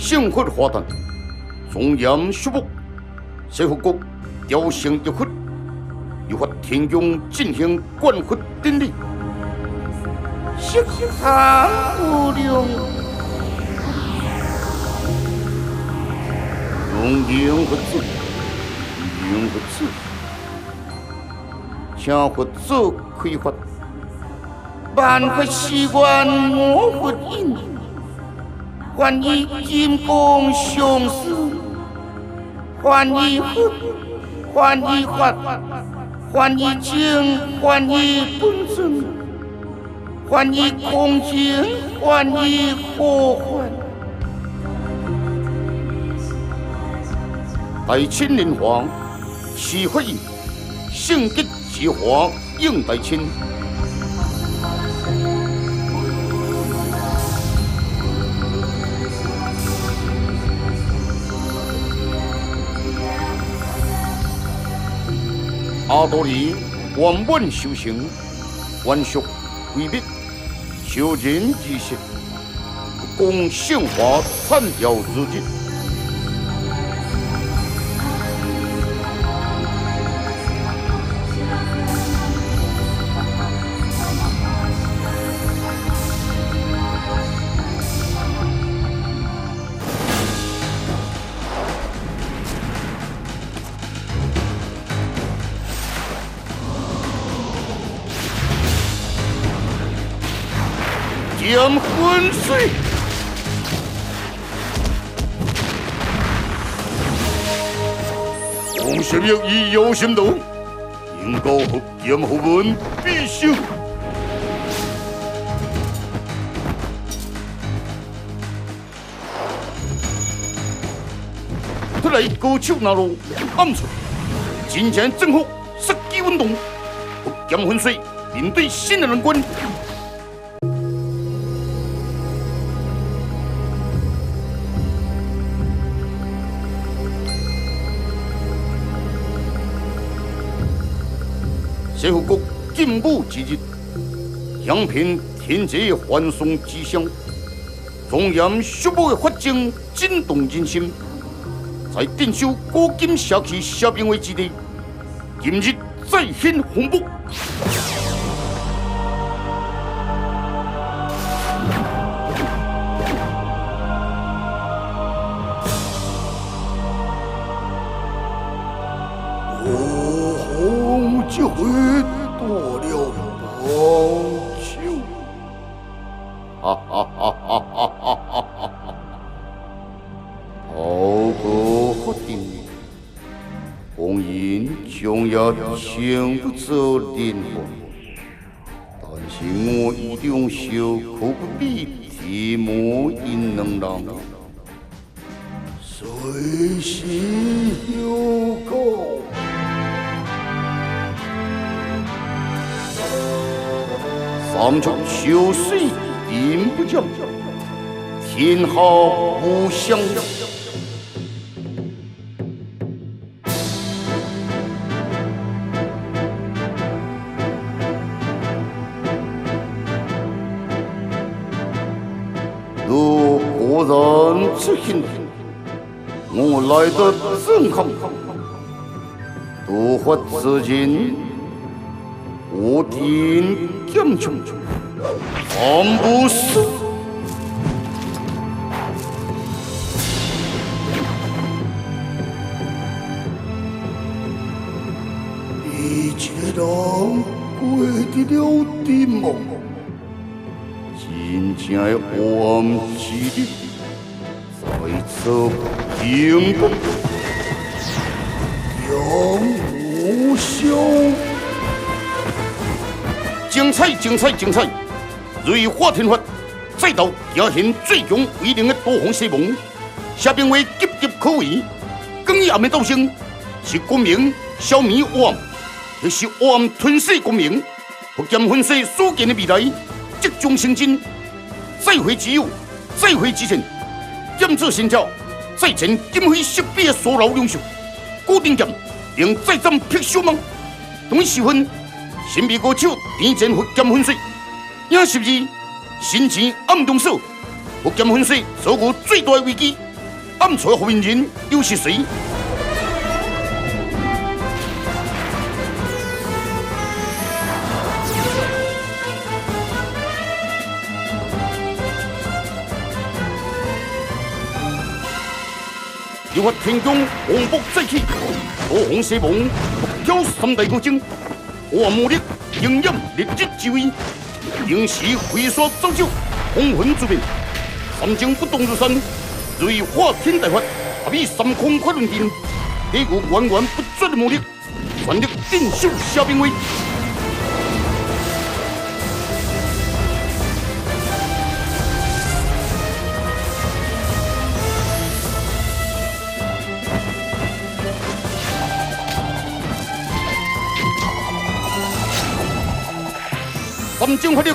刑罚花旦，中央宣布，社会局调升一法，由法天宫进行管罚典礼。色寒无量，用刑罚子，刑罚子，请罚者开罚，万法誓愿我佛印。愿以金光相视，愿以福，愿以法，愿以情，愿以本尊，愿以恭敬，愿以和缓。大清莲花，齐法印，圣洁之花应大清。阿多尼圆满修行，完俗归密，修人之心，共圣华参耀之日。将昏睡，王神庙已有心动，应告福建后文必胜。突来高手拿路暗处，金钱政府杀机运动，福建昏睡面对新的人官。社会局进步之日，响遍天际欢送之声，中央宣布的发展震动人心。在镇守古今社区社平会之地，今日再现红幕。这回夺了宝球，哈哈哈哈哈哈哈哈！后果法定，红颜将要全部做连环，但是我一定小可不必提莫因能人，随时有功。三足秋水定不降，天下无相。如果人之幸，我来得正好，度化之人。我定坚强，防不胜。一切人过得了的梦，真正的暗之日，在此迎功，永无休。精彩！瑞华天法再度压现最强威能的多方西蒙，下边为岌岌可危。更以暗的斗争是光明消灭黑暗，也是黑暗吞噬光明，福建分析所见的未来即将成真。再会之友，再会之前，剑指神教，再前金辉石壁的所劳两手，固定剑令再战劈手吗？同一时分。神秘歌手点前福建分水，也是不是神前暗中手？福建分水所遇最大的危机暗戳后面人又是谁？又发天宫红卜再起，多红西蒙挑三大国精，我魔力营养立即之位，应时挥刷走酒，红魂之变，三经不动如山，瑞化天大法，合比三空快论定，这股源源不绝的魔力，全力镇守萧兵卫。三经发力，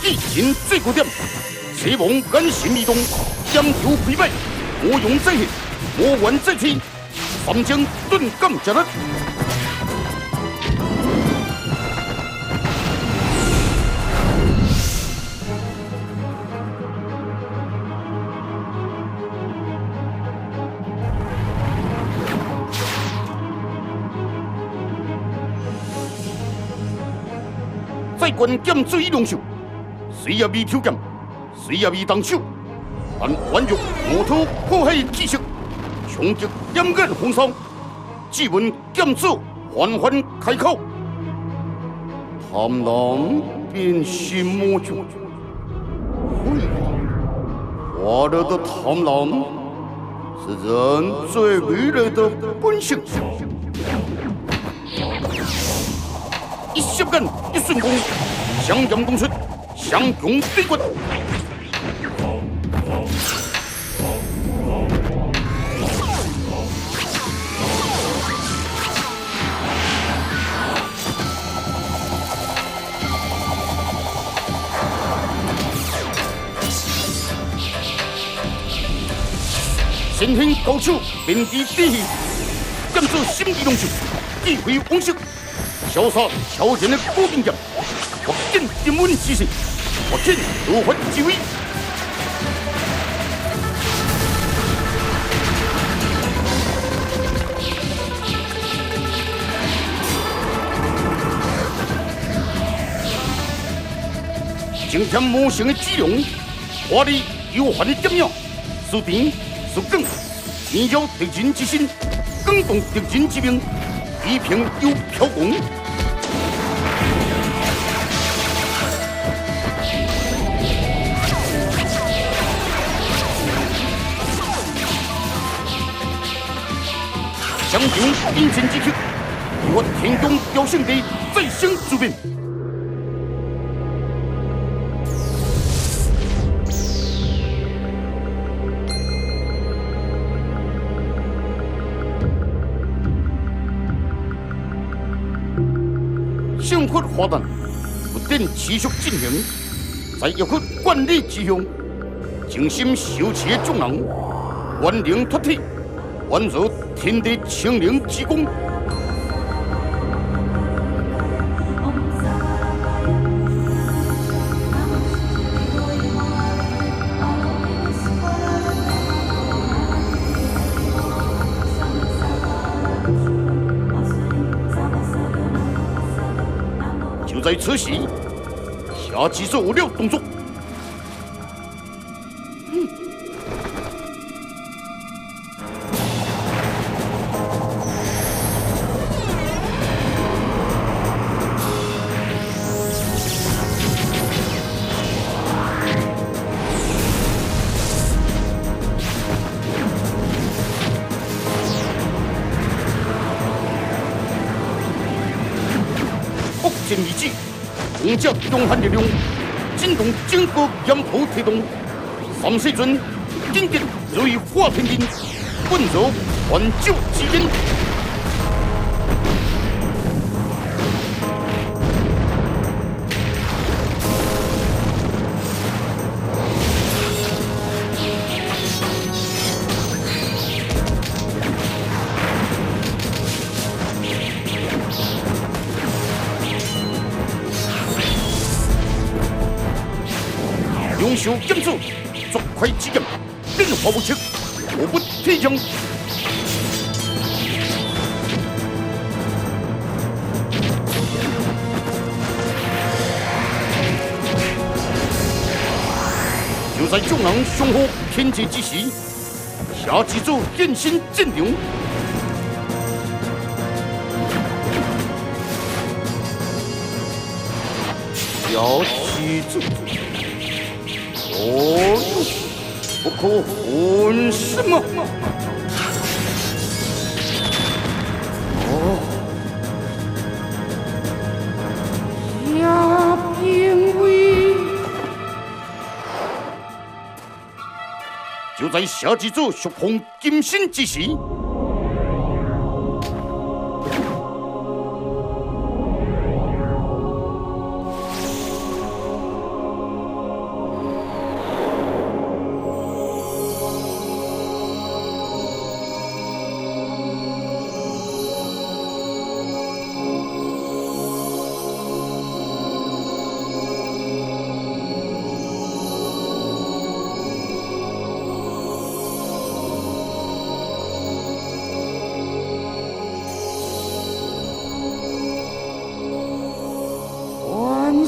一心最高点，西王眼神移动，眼球溃败，魔勇再现，魔丸再起，三经顿感加力。再观剑水龙秀，虽也未挑剑，虽也未动手，但宛若摩托破海气息，冲击炎眼风霜。只闻剑手缓缓开口：“贪狼变心魔族，华乐的贪狼是人最美丽的本性。”一瞬间，一瞬功，双剑攻出，双强对决。身形高手，面地底气，剑指心地龙秀，地回往昔。潇洒超人的高兵剑，我见天文之势，我见如何之威。今天魔性的激龙，华丽又幻的剑妙，属甜属梗，迷扰敌人之心，更动敌人之命，一平又飘红。强强引前之曲，我天宫雕圣地再生之变。生活发展不但持续进行，在药物管理之上，精心修持的众人，万灵脱体。宛若天地清灵之功。就在此时，下级做了动作。剑一指，红甲中汉力量，震动整个岩头铁洞。三世尊紧急瑞化天定，温柔挽救之人。用手剑指，逐块之剑，变化无极，我不退将。就在众人雄火天劫之时，夏之主现身阵中。夏之主，哦，不可混什么？哦，夏兵卫。就在夏之主触碰金身之时，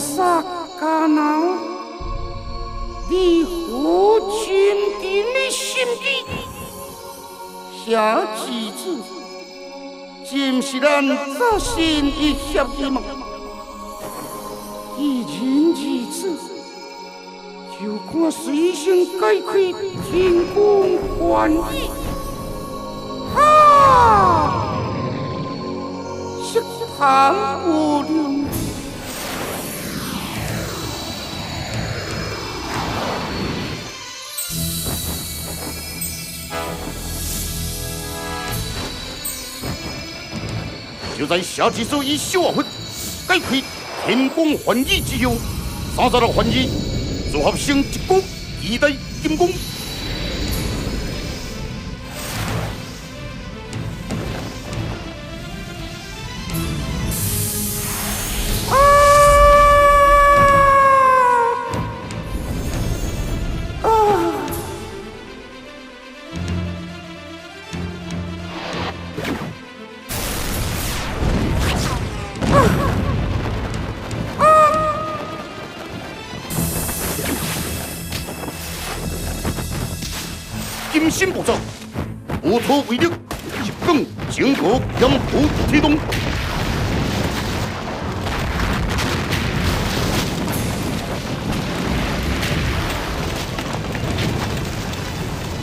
萨卡闹，你父亲的心机，夏之主，真是咱早先一协议吗？既然如此，就看随身解开天宫还意，哈，是唐不良。就在夏之主以小魂解开天宫还意之后，36还意组合成一股巨大金光。金身不走，无托为力，一更经过江湖提动。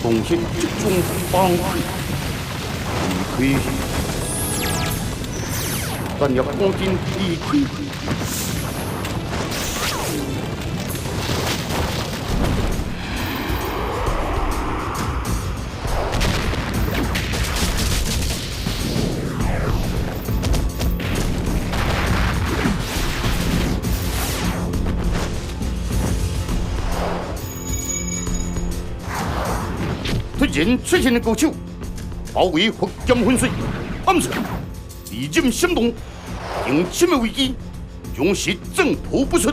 贡献集中帮离开，但要赶紧离开。突然出现的高手，包围福建分水，暗示地震心动，迎侵的危机，永是挣脱不出。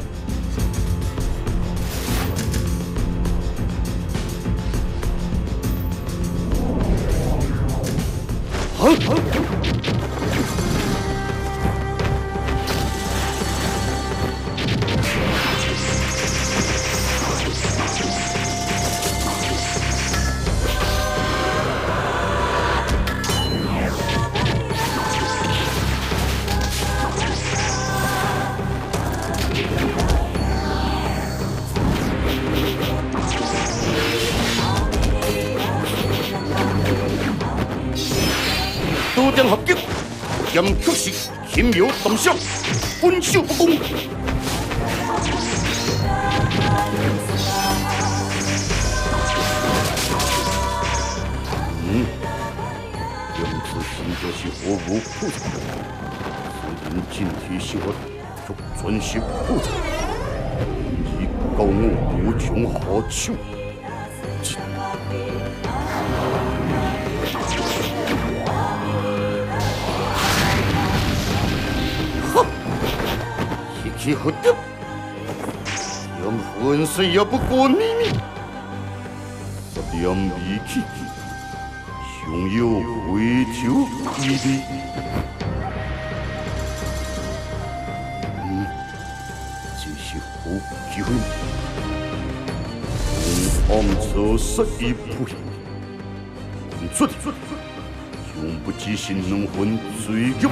多点合击，严确实轻描淡写，分手不公。杨子新就是何无复杂，虽然进体小，却全是复杂。以高我无从何处？去何地？用浑水也不过你，这点力气，尚有回头余地。这是福军，暗测失意不行，出将不知是两分追击。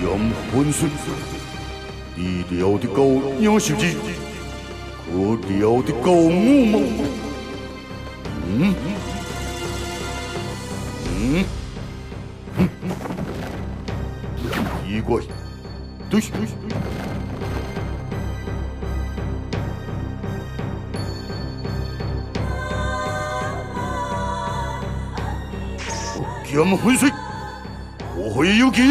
杨本顺，你料得够杨秀吉，可料得够我吗？奇怪，对。剑浑水，我会有计。